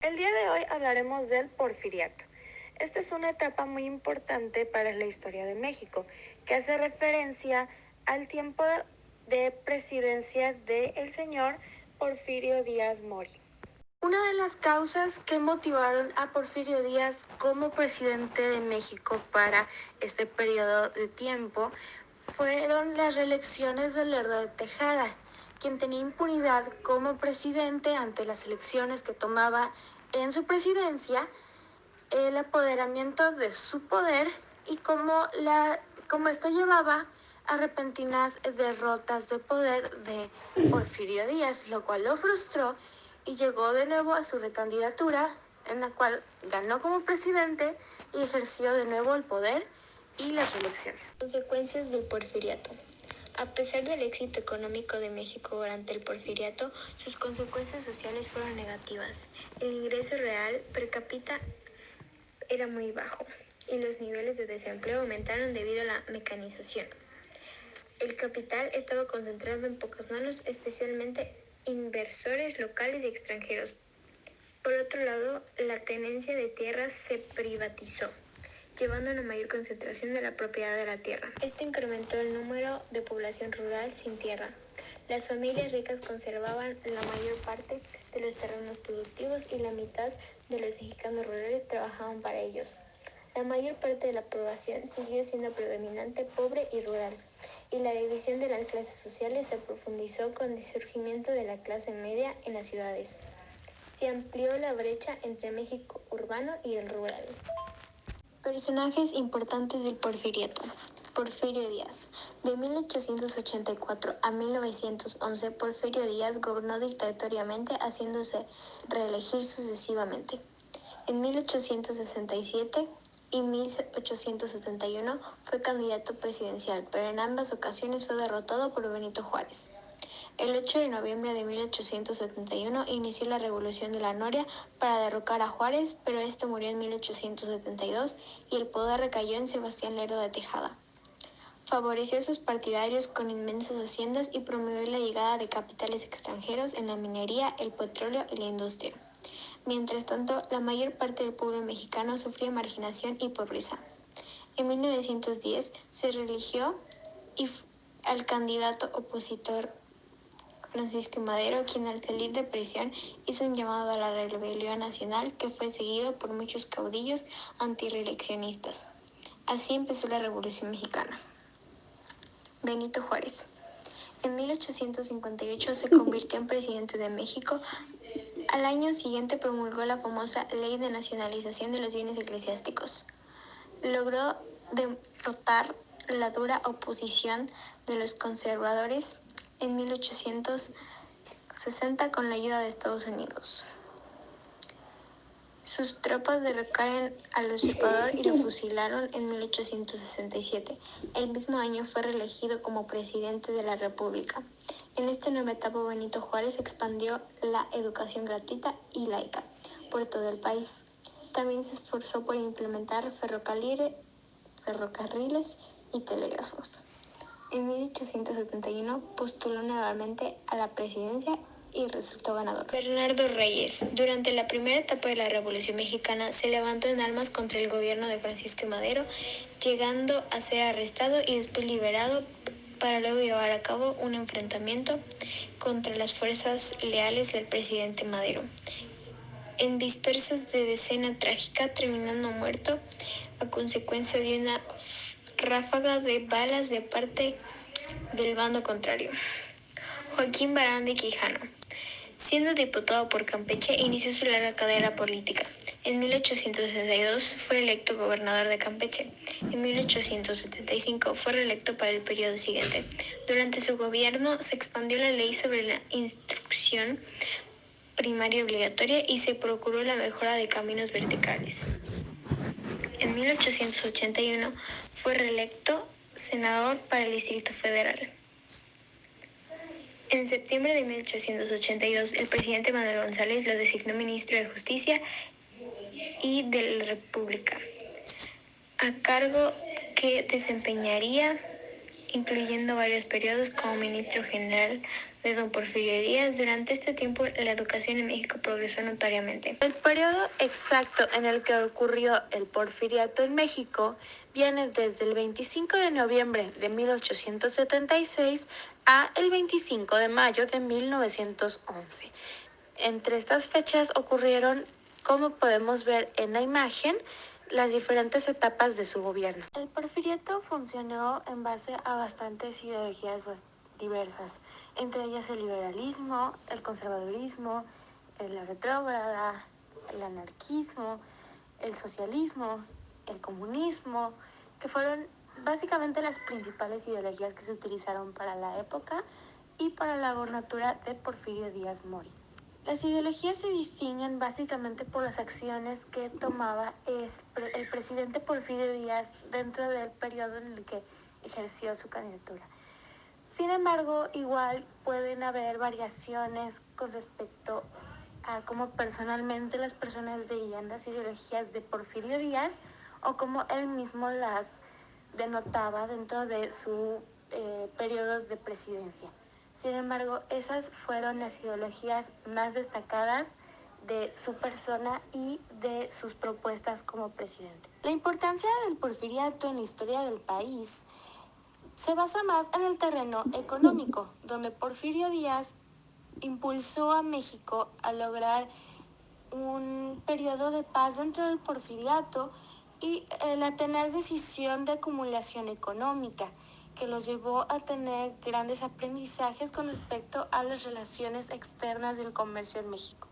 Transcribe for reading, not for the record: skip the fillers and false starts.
El día de hoy hablaremos del Porfiriato. Esta es una etapa muy importante para la historia de México, que hace referencia al tiempo de presidencia del señor Porfirio Díaz Mori. Una de las causas que motivaron a Porfirio Díaz como presidente de México para este periodo de tiempo fueron las reelecciones de Lerdo de Tejada, quien tenía impunidad como presidente ante las elecciones que tomaba en su presidencia, el apoderamiento de su poder y como esto llevaba a repentinas derrotas de poder de Porfirio Díaz, lo cual lo frustró y llegó de nuevo a su recandidatura, en la cual ganó como presidente y ejerció de nuevo el poder y las elecciones. Consecuencias del porfiriato. A pesar del éxito económico de México durante el porfiriato, sus consecuencias sociales fueron negativas. El ingreso real per cápita era muy bajo y los niveles de desempleo aumentaron debido a la mecanización. El capital estaba concentrado en pocas manos, especialmente inversores locales y extranjeros. Por otro lado, la tenencia de tierras se privatizó, llevando a una mayor concentración de la propiedad de la tierra. Esto incrementó el número de población rural sin tierra. Las familias ricas conservaban la mayor parte de los terrenos productivos y la mitad de los mexicanos rurales trabajaban para ellos. La mayor parte de la población siguió siendo predominante pobre y rural, y la división de las clases sociales se profundizó con el surgimiento de la clase media en las ciudades. Se amplió la brecha entre México urbano y el rural. Personajes importantes del porfiriato. Porfirio Díaz. De 1884 a 1911, Porfirio Díaz gobernó dictatoriamente, haciéndose reelegir sucesivamente. En 1867 y 1871 fue candidato presidencial, pero en ambas ocasiones fue derrotado por Benito Juárez. El 8 de noviembre de 1871 inició la Revolución de la Noria para derrocar a Juárez, pero este murió en 1872 y el poder recayó en Sebastián Lerdo de Tejada. Favoreció a sus partidarios con inmensas haciendas y promovió la llegada de capitales extranjeros en la minería, el petróleo y la industria. Mientras tanto, la mayor parte del pueblo mexicano sufría marginación y pobreza. En 1910 se reeligió al candidato opositor Francisco I. Madero, quien al salir de prisión hizo un llamado a la rebelión nacional que fue seguido por muchos caudillos antirreeleccionistas. Así empezó la Revolución Mexicana. Benito Juárez. En 1858 se convirtió en presidente de México. Al año siguiente promulgó la famosa Ley de Nacionalización de los Bienes Eclesiásticos. Logró derrotar la dura oposición de los conservadores en 1860 con la ayuda de Estados Unidos. Sus tropas derrocaron al usurpador y lo fusilaron en 1867. El mismo año fue reelegido como presidente de la República. En esta nueva etapa, Benito Juárez expandió la educación gratuita y laica por todo el país. También se esforzó por implementar ferrocarriles y telégrafos. En 1871 postuló nuevamente a la presidencia y resultó ganador. Bernardo Reyes. Durante la primera etapa de la Revolución Mexicana se levantó en armas contra el gobierno de Francisco I. Madero, llegando a ser arrestado y después liberado para luego llevar a cabo un enfrentamiento contra las fuerzas leales del presidente Madero. En vísperas de escena trágica, terminando muerto a consecuencia de una ráfaga de balas de parte del bando contrario. Joaquín Barán de Quijano. Siendo diputado por Campeche, inició su larga carrera política. En 1862 fue electo gobernador de Campeche. En 1875 fue reelecto para el periodo siguiente. Durante su gobierno se expandió la ley sobre la instrucción primaria obligatoria y se procuró la mejora de caminos verticales. En 1881 fue reelecto senador para el Distrito Federal. En septiembre de 1882, el presidente Manuel González lo designó ministro de Justicia y de la República, a cargo que desempeñaría incluyendo varios periodos como ministro general de don Porfirio Díaz. Durante este tiempo, la educación en México progresó notoriamente. El periodo exacto en el que ocurrió el porfiriato en México viene desde el 25 de noviembre de 1876 a el 25 de mayo de 1911. Entre estas fechas ocurrieron, como podemos ver en la imagen, las diferentes etapas de su gobierno. El porfiriato funcionó en base a bastantes ideologías diversas, entre ellas el liberalismo, el conservadurismo, la retrógrada, el anarquismo, el socialismo, el comunismo, que fueron básicamente las principales ideologías que se utilizaron para la época y para la gobernatura de Porfirio Díaz Mori. Las ideologías se distinguen básicamente por las acciones que tomaba el presidente Porfirio Díaz dentro del periodo en el que ejerció su candidatura. Sin embargo, igual pueden haber variaciones con respecto a cómo personalmente las personas veían las ideologías de Porfirio Díaz o cómo él mismo las denotaba dentro de su periodo de presidencia. Sin embargo, esas fueron las ideologías más destacadas de su persona y de sus propuestas como presidente. La importancia del porfiriato en la historia del país se basa más en el terreno económico, donde Porfirio Díaz impulsó a México a lograr un periodo de paz dentro del porfiriato y la tenaz decisión de acumulación económica, que los llevó a tener grandes aprendizajes con respecto a las relaciones externas del comercio en México.